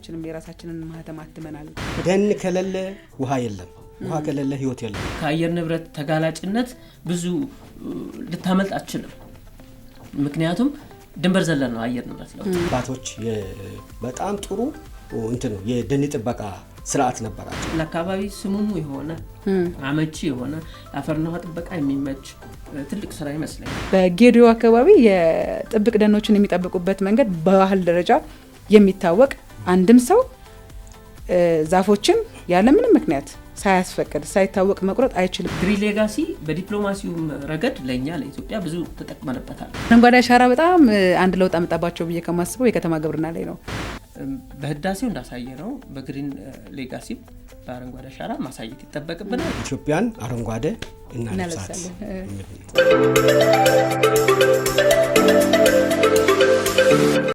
ሁላችንም የራሳችንን ማህተም አትመናል። ደን ከሌለ ውሃ የለም፣ ውሃ ከሌለ ህይወት የለም። ከአየር ንብረት ተጋላጭነት ብዙ ልታመልጥ አትችልም። ምክንያቱም ድንበር ዘለል ነው አየር ንብረት ነው። ባቶች በጣም ጥሩ ነው የደን ጥበቃ ስርዓት ነበራቸው። ለአካባቢ ስሙሙ የሆነ አመቺ የሆነ አፈርና ውሃ ጥበቃ የሚመች ትልቅ ስራ ይመስለኛል። በጌዲዮ አካባቢ የጥብቅ ደኖችን የሚጠብቁበት መንገድ በባህል ደረጃ የሚታወቅ አንድም ሰው ዛፎችን ያለ ምንም ምክንያት ሳያስፈቅድ ሳይታወቅ መቁረጥ አይችልም። ግሪን ሌጋሲ በዲፕሎማሲው ረገድ ለኛ ለኢትዮጵያ ብዙ ተጠቅመንበታል። አረንጓዴ አሻራ በጣም አንድ ለውጥ አመጣባቸው ብዬ ከማስበው የከተማ ግብርና ላይ ነው። በህዳሴው እንዳሳየ ነው በግሪን ሌጋሲ በአረንጓዴ አሻራ ማሳየት ይጠበቅብናል። ኢትዮጵያን አረንጓዴ እናለብሳለን።